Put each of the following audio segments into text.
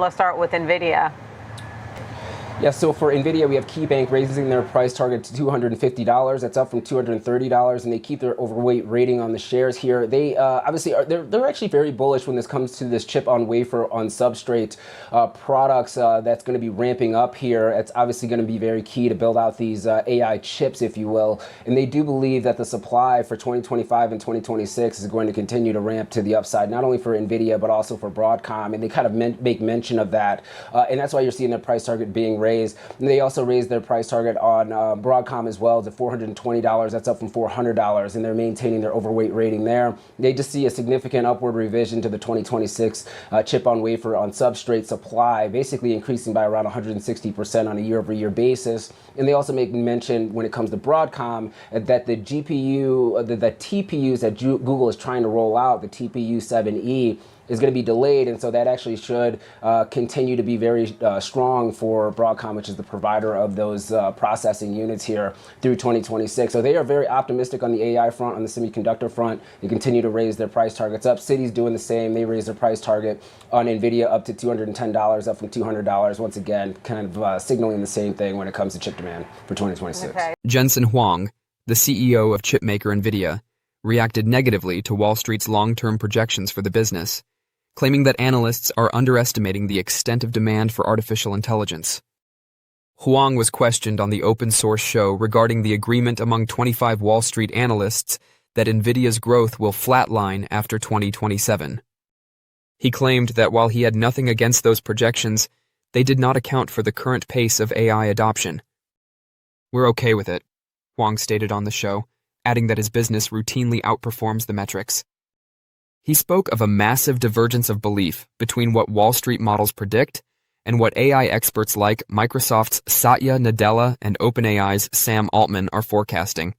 Let's start with NVIDIA. Yeah, so for NVIDIA, we have KeyBank raising their price target to $250. That's up from $230, and they keep their overweight rating on the shares here. They obviously they're actually very bullish when this comes to this chip on wafer on substrate products that's going to be ramping up here. It's obviously going to be very key to build out these AI chips, if you will. And they do believe that the supply for 2025 and 2026 is going to continue to ramp to the upside, not only for NVIDIA, but also for Broadcom. And they kind of make mention of that. And that's why you're seeing their price target being raised. And they also raised their price target on Broadcom as well to $420. That's up from $400, and they're maintaining their overweight rating there. They just see a significant upward revision to the 2026 chip on wafer on substrate supply, basically increasing by around 160% on a year-over-year basis. And they also make mention when it comes to Broadcom that the GPU, the TPUs that Google is trying to roll out, the TPU 7E, is going to be delayed, and so that actually should continue to be very strong for Broadcom, which is the provider of those processing units here through 2026. So they are very optimistic on the AI front, on the semiconductor front. They continue to raise their price targets up. Citi's doing the same. They raised their price target on NVIDIA up to $210, up from $200. Once again, kind of signaling the same thing when it comes to chip demand for 2026. Okay. Jensen Huang, the CEO of chipmaker NVIDIA, reacted negatively to Wall Street's long-term projections for the business, claiming that analysts are underestimating the extent of demand for artificial intelligence. Huang was questioned on the open source show regarding the agreement among 25 Wall Street analysts that NVIDIA's growth will flatline after 2027. He claimed that while he had nothing against those projections, they did not account for the current pace of AI adoption. "We're okay with it," Huang stated on the show, adding that his business routinely outperforms the metrics. He spoke of a massive divergence of belief between what Wall Street models predict and what AI experts like Microsoft's Satya Nadella and OpenAI's Sam Altman are forecasting.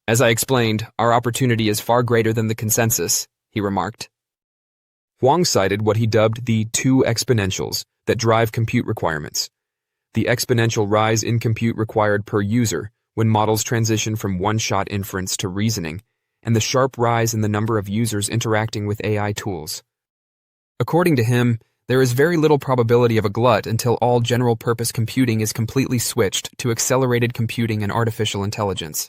"As I explained, our opportunity is far greater than the consensus," he remarked. Huang cited what he dubbed the two exponentials that drive compute requirements: the exponential rise in compute required per user when models transition from one-shot inference to reasoning, and the sharp rise in the number of users interacting with AI tools. According to him, there is very little probability of a glut until all general-purpose computing is completely switched to accelerated computing and artificial intelligence.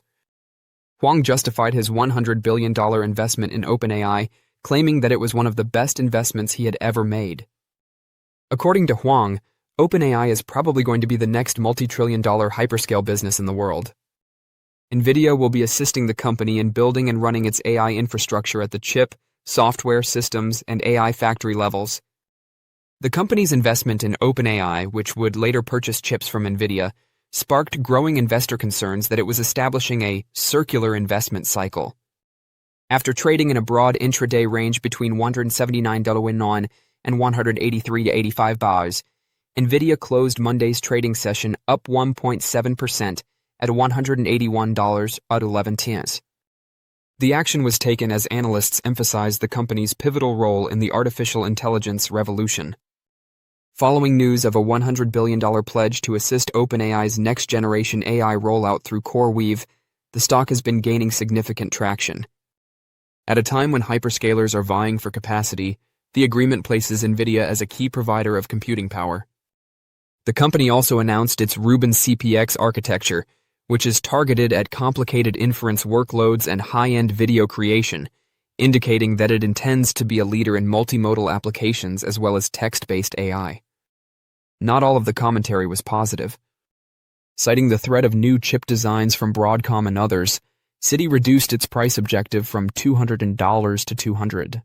Huang justified his $100 billion investment in OpenAI, claiming that it was one of the best investments he had ever made. According to Huang, OpenAI is probably going to be the next multi-trillion-dollar hyperscale business in the world. NVIDIA will be assisting the company in building and running its AI infrastructure at the chip, software, systems, and AI factory levels. The company's investment in OpenAI, which would later purchase chips from NVIDIA, sparked growing investor concerns that it was establishing a circular investment cycle. After trading in a broad intraday range between $179 and $183.85, NVIDIA closed Monday's trading session up 1.7%, at $181.11. The action was taken as analysts emphasized the company's pivotal role in the artificial intelligence revolution. Following news of a $100 billion pledge to assist OpenAI's next-generation AI rollout through CoreWeave, the stock has been gaining significant traction. At a time when hyperscalers are vying for capacity, the agreement places NVIDIA as a key provider of computing power. The company also announced its Rubin CPX architecture, which is targeted at complicated inference workloads and high-end video creation, indicating that it intends to be a leader in multimodal applications as well as text-based AI. Not all of the commentary was positive. Citing the threat of new chip designs from Broadcom and others, Citi reduced its price objective from $200 to $200.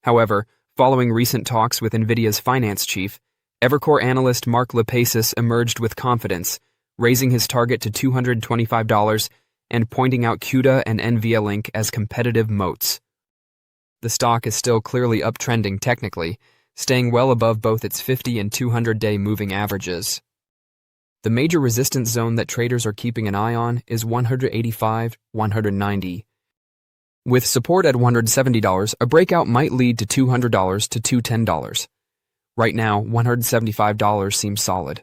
However, following recent talks with NVIDIA's finance chief, Evercore analyst Mark Lipacis emerged with confidence, raising his target to $225 and pointing out CUDA and NVLink as competitive moats. The stock is still clearly uptrending technically, staying well above both its 50 and 200-day moving averages. The major resistance zone that traders are keeping an eye on is $185-190. With support at $170, a breakout might lead to $200 to $210. Right now, $175 seems solid.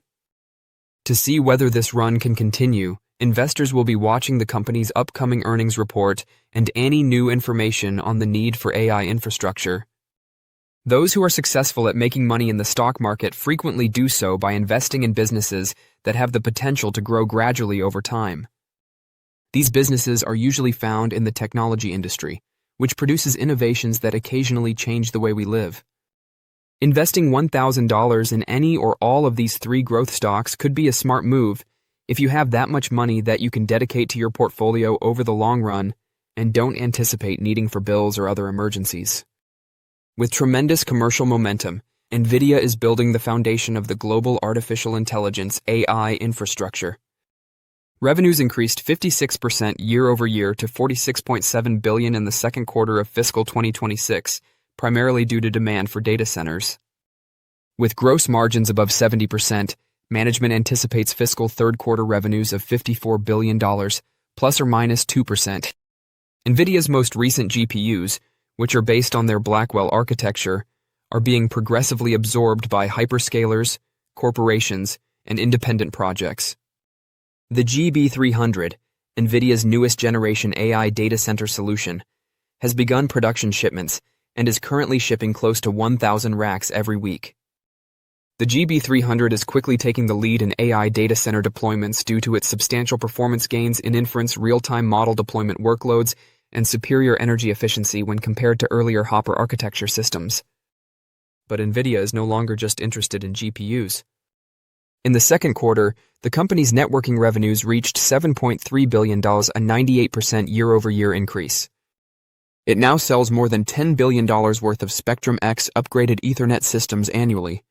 To see whether this run can continue, investors will be watching the company's upcoming earnings report and any new information on the need for AI infrastructure. Those who are successful at making money in the stock market frequently do so by investing in businesses that have the potential to grow gradually over time. These businesses are usually found in the technology industry, which produces innovations that occasionally change the way we live. Investing $1,000 in any or all of these three growth stocks could be a smart move if you have that much money that you can dedicate to your portfolio over the long run and don't anticipate needing for bills or other emergencies. With tremendous commercial momentum, NVIDIA is building the foundation of the global artificial intelligence AI infrastructure. Revenues increased 56% year-over-year to $46.7 billion in the second quarter of fiscal 2026, primarily due to demand for data centers. With gross margins above 70%, management anticipates fiscal third quarter revenues of $54 billion, plus or minus 2%. NVIDIA's most recent GPUs, which are based on their Blackwell architecture, are being progressively absorbed by hyperscalers, corporations, and independent projects. The GB300, NVIDIA's newest generation AI data center solution, has begun production shipments and is currently shipping close to 1,000 racks every week. The GB300 is quickly taking the lead in AI data center deployments due to its substantial performance gains in inference real-time model deployment workloads and superior energy efficiency when compared to earlier Hopper architecture systems. But NVIDIA is no longer just interested in GPUs. In the second quarter, the company's networking revenues reached $7.3 billion, a 98% year-over-year increase. It now sells more than $10 billion worth of Spectrum-X upgraded Ethernet systems annually.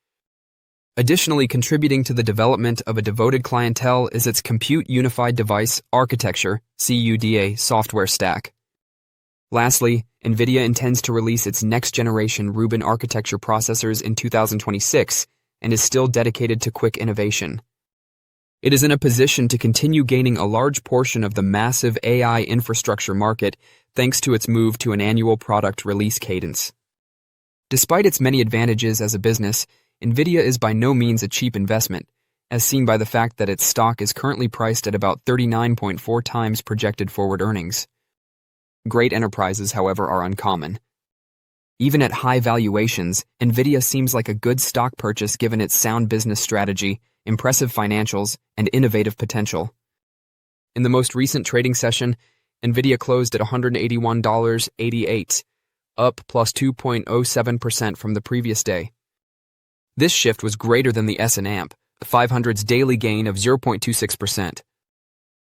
Additionally, contributing to the development of a devoted clientele is its Compute Unified Device Architecture (CUDA) software stack. Lastly, NVIDIA intends to release its next-generation Rubin architecture processors in 2026 and is still dedicated to quick innovation. It is in a position to continue gaining a large portion of the massive AI infrastructure market thanks to its move to an annual product release cadence. Despite its many advantages as a business, NVIDIA is by no means a cheap investment, as seen by the fact that its stock is currently priced at about 39.4 times projected forward earnings. Great enterprises, however, are uncommon. Even at high valuations, NVIDIA seems like a good stock purchase given its sound business strategy, impressive financials, and innovative potential. In the most recent trading session, NVIDIA closed at $181.88, up plus 2.07% from the previous day. This shift was greater than the S&P 500's daily gain of 0.26%.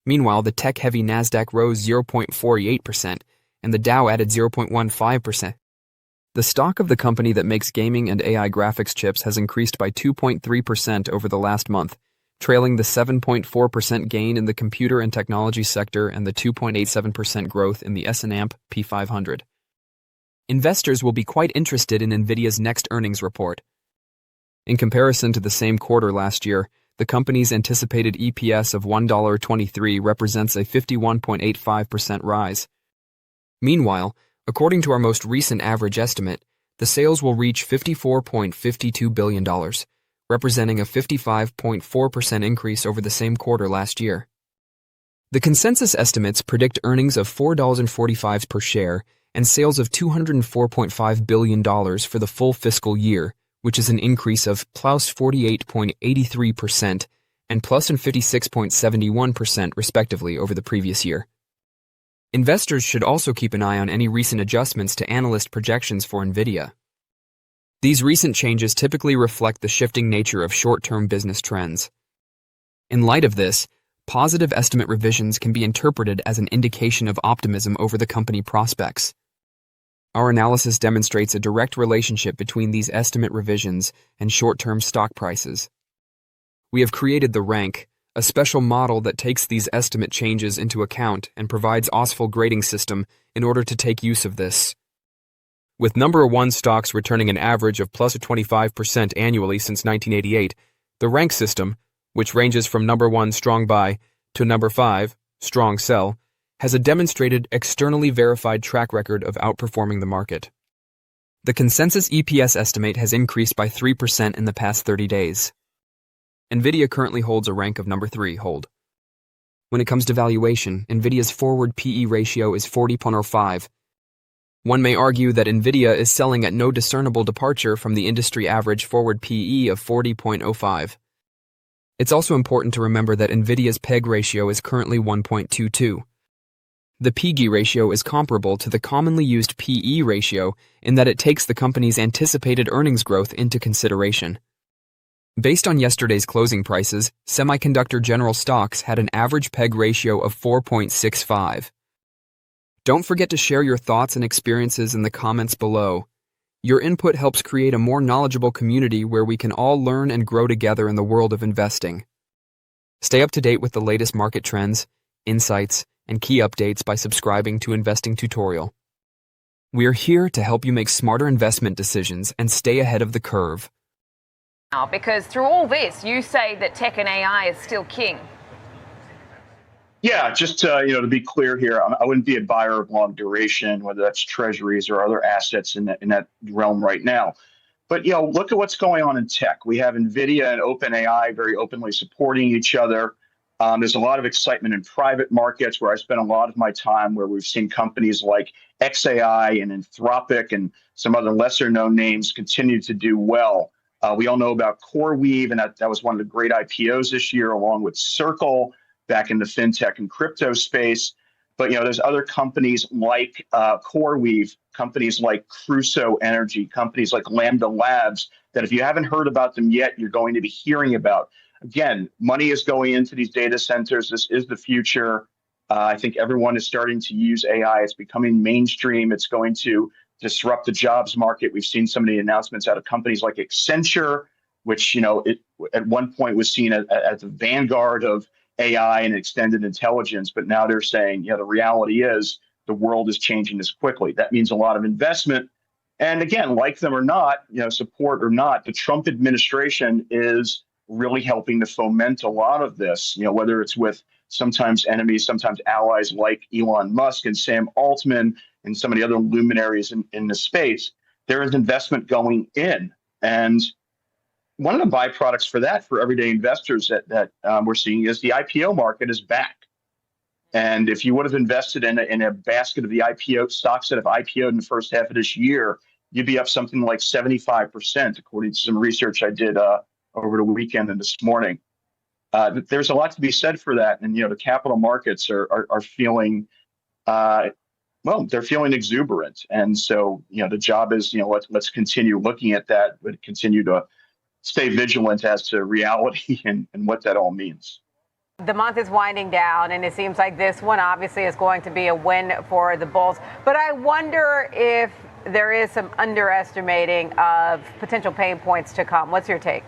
Meanwhile, the tech-heavy Nasdaq rose 0.48%, and the Dow added 0.15%. The stock of the company that makes gaming and AI graphics chips has increased by 2.3% over the last month, trailing the 7.4% gain in the computer and technology sector and the 2.87% growth in the S&P 500. Investors will be quite interested in NVIDIA's next earnings report. In comparison to the same quarter last year, the company's anticipated EPS of $1.23 represents a 51.85% rise. Meanwhile, according to our most recent average estimate, the sales will reach $54.52 billion, representing a 55.4% increase over the same quarter last year. The consensus estimates predict earnings of $4.45 per share and sales of $204.5 billion for the full fiscal year, which is an increase of plus 48.83% and plus 56.71% respectively over the previous year. Investors should also keep an eye on any recent adjustments to analyst projections for NVIDIA. These recent changes typically reflect the shifting nature of short-term business trends. In light of this, positive estimate revisions can be interpreted as an indication of optimism over the company prospects. Our analysis demonstrates a direct relationship between these estimate revisions and short-term stock prices. We have created the rank, a special model that takes these estimate changes into account and provides useful grading system in order to take use of this. With number 1 stocks returning an average of plus 25% annually since 1988, the rank system, which ranges from number 1 strong buy to number 5 strong sell, has a demonstrated externally verified track record of outperforming the market. The consensus EPS estimate has increased by 3% in the past 30 days. NVIDIA currently holds a rank of number 3 hold. When it comes to valuation, NVIDIA's forward PE ratio is 40.05. One may argue that NVIDIA is selling at no discernible departure from the industry average forward PE of 40.05. It's also important to remember that NVIDIA's PEG ratio is currently 1.22. The PEGI ratio is comparable to the commonly used PE ratio in that it takes the company's anticipated earnings growth into consideration. Based on yesterday's closing prices, semiconductor general stocks had an average PEG ratio of 4.65. Don't forget to share your thoughts and experiences in the comments below. Your input helps create a more knowledgeable community where we can all learn and grow together in the world of investing. Stay up to date with the latest market trends, insights, and key updates by subscribing to Investing Tutorial. We are here to help you make smarter investment decisions and stay ahead of the curve. Because through all this, you say that tech and AI is still king. Yeah, just to be clear here, I wouldn't be a buyer of long duration, whether that's treasuries or other assets in that realm right now. But look at what's going on in tech. We have NVIDIA and OpenAI very openly supporting each other. There's a lot of excitement in private markets where I spend a lot of my time, where we've seen companies like XAI and Anthropic and some other lesser known names continue to do well. We all know about CoreWeave, and that was one of the great IPOs this year, along with Circle back in the fintech and crypto space. But there's other companies like CoreWeave, companies like Crusoe Energy, companies like Lambda Labs, that if you haven't heard about them yet, you're going to be hearing about. Again, money is going into these data centers. This is the future. I think everyone is starting to use AI. It's becoming mainstream. It's going to disrupt the jobs market. We've seen some of the announcements out of companies like Accenture, which it at one point was seen as the vanguard of AI and extended intelligence, but now they're saying, the reality is the world is changing this quickly. That means a lot of investment. And again, like them or not, support or not, the Trump administration is really helping to foment a lot of this, whether it's with sometimes enemies, sometimes allies like Elon Musk and Sam Altman and some of the other luminaries in the space. There is investment going in. And one of the byproducts for that, for everyday investors that we're seeing, is the IPO market is back. And if you would have invested in a basket of the IPO stocks that have IPO'd in the first half of this year, you'd be up something like 75%, according to some research I did over the weekend and this morning. There's a lot to be said for that. And, the capital markets are feeling, they're feeling exuberant. And so, the job is, let's continue looking at that, but continue to stay vigilant as to reality and what that all means. The month is winding down, and it seems like this one obviously is going to be a win for the bulls. But I wonder if there is some underestimating of potential pain points to come. What's your take?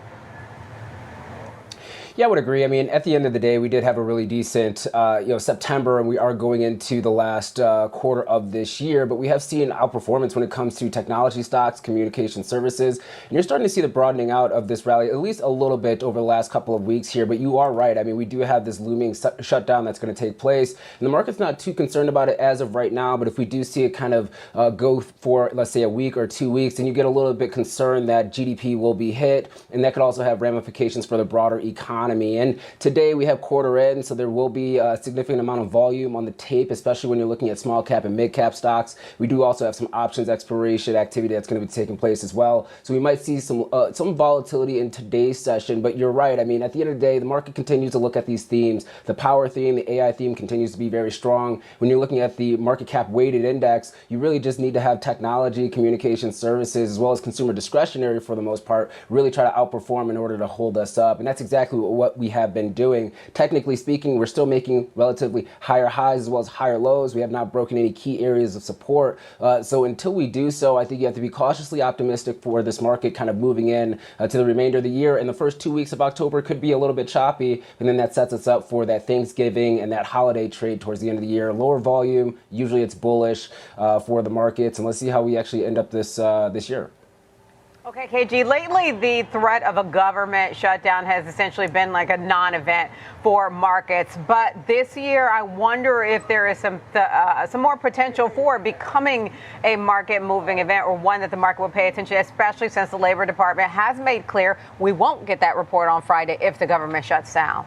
Yeah, I would agree. I mean, at the end of the day, we did have a really decent, September, and we are going into the last quarter of this year. But we have seen outperformance when it comes to technology stocks, communication services, and you're starting to see the broadening out of this rally, at least a little bit over the last couple of weeks here. But you are right. I mean, we do have this looming shutdown that's going to take place, and the market's not too concerned about it as of right now. But if we do see it kind of go for, let's say, a week or 2 weeks, then you get a little bit concerned that GDP will be hit, and that could also have ramifications for the broader economy. And today we have quarter end, so there will be a significant amount of volume on the tape, especially when you're looking at small cap and mid cap stocks. We do also have some options expiration activity that's going to be taking place as well. So we might see some volatility in today's session, but you're right. I mean, at the end of the day, the market continues to look at these themes. The power theme, the AI theme continues to be very strong. When you're looking at the market cap weighted index, you really just need to have technology, communication services, as well as consumer discretionary for the most part, really try to outperform in order to hold us up. And that's exactly what we have been doing. Technically speaking, we're still making relatively higher highs as well as higher lows. We have not broken any key areas of support. So until we do so, I think you have to be cautiously optimistic for this market kind of moving in to the remainder of the year. And the first 2 weeks of October could be a little bit choppy, and then that sets us up for that Thanksgiving and that holiday trade towards the end of the year. Lower volume, usually it's bullish for the markets, and let's see how we actually end up this year. Okay, KG, lately the threat of a government shutdown has essentially been like a non-event for markets. But this year, I wonder if there is some more potential for becoming a market-moving event, or one that the market will pay attention to, especially since the Labor Department has made clear we won't get that report on Friday if the government shuts down.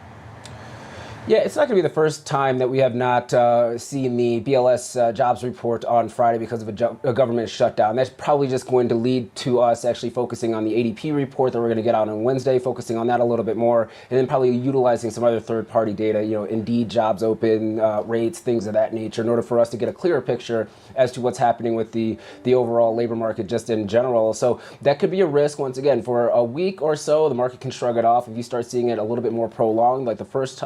Yeah, it's not going to be the first time that we have not seen the BLS jobs report on Friday because of a government shutdown. That's probably just going to lead to us actually focusing on the ADP report that we're going to get out on Wednesday, focusing on that a little bit more, and then probably utilizing some other third-party data, Indeed, jobs open, rates, things of that nature, in order for us to get a clearer picture as to what's happening with the overall labor market just in general. So that could be a risk, once again, for a week or so. The market can shrug it off if you start seeing it a little bit more prolonged, like the first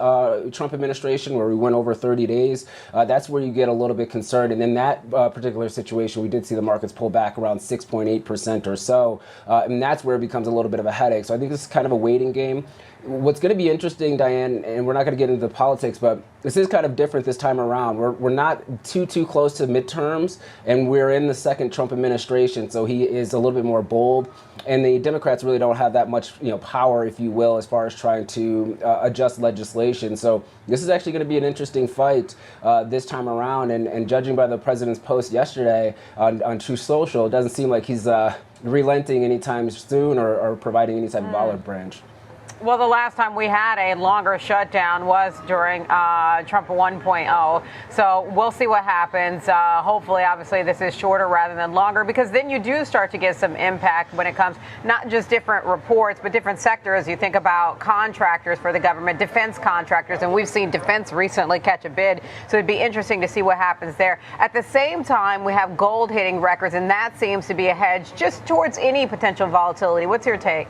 Trump administration, where we went over 30 days. That's where you get a little bit concerned. And in that particular situation, we did see the markets pull back around 6.8% or so. And that's where it becomes a little bit of a headache. So I think this is kind of a waiting game. What's going to be interesting, Diane, and we're not going to get into the politics, but this is kind of different this time around. We're not too close to midterms, and we're in the second Trump administration, so he is a little bit more bold. And the Democrats really don't have that much, power, if you will, as far as trying to adjust legislation. So this is actually going to be an interesting fight this time around. And judging by the president's post yesterday on Truth Social, it doesn't seem like he's relenting anytime soon or providing any type of olive branch. Well, the last time we had a longer shutdown was during Trump 1.0. So we'll see what happens. Hopefully, obviously, this is shorter rather than longer, because then you do start to get some impact when it comes not just different reports, but different sectors. You think about contractors for the government, defense contractors, and we've seen defense recently catch a bid. So it'd be interesting to see what happens there. At the same time, we have gold hitting records, and that seems to be a hedge just towards any potential volatility. What's your take?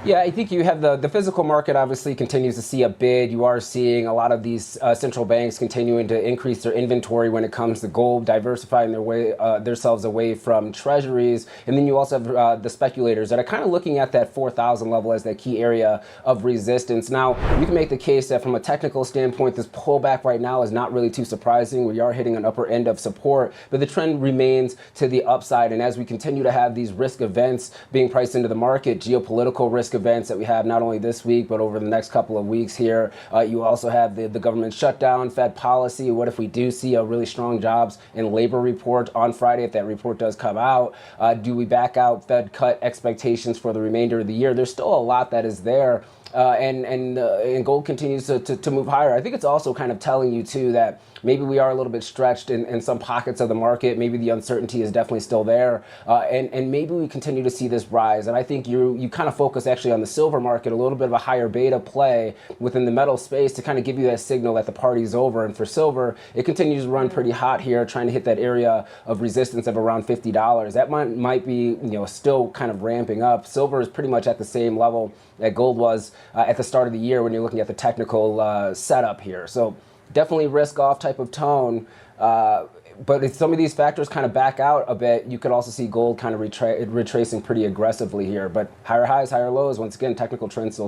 Yeah, I think you have the physical market obviously continues to see a bid. You are seeing a lot of these central banks continuing to increase their inventory when it comes to gold, diversifying themselves away from treasuries. And then you also have the speculators that are kind of looking at that 4,000 level as that key area of resistance. Now, you can make the case that from a technical standpoint, this pullback right now is not really too surprising. We are hitting an upper end of support, but the trend remains to the upside. And as we continue to have these risk events being priced into the market, geopolitical risk events that we have not only this week, but over the next couple of weeks here. You also have the government shutdown, Fed policy. What if we do see a really strong jobs and labor report on Friday, if that report does come out? Do we back out Fed cut expectations for the remainder of the year? There's still a lot that is there. And gold continues to move higher. I think it's also kind of telling you, too, that maybe we are a little bit stretched in some pockets of the market. Maybe the uncertainty is definitely still there. And maybe we continue to see this rise. And I think you kind of focus actually on the silver market, a little bit of a higher beta play within the metal space to kind of give you that signal that the party's over. And for silver, it continues to run pretty hot here, trying to hit that area of resistance of around $50. That might be still kind of ramping up. Silver is pretty much at the same level that gold was at the start of the year when you're looking at the technical setup here. So definitely risk off type of tone. But if some of these factors kind of back out a bit, you could also see gold kind of retracing pretty aggressively here. But higher highs, higher lows, once again, technical trends still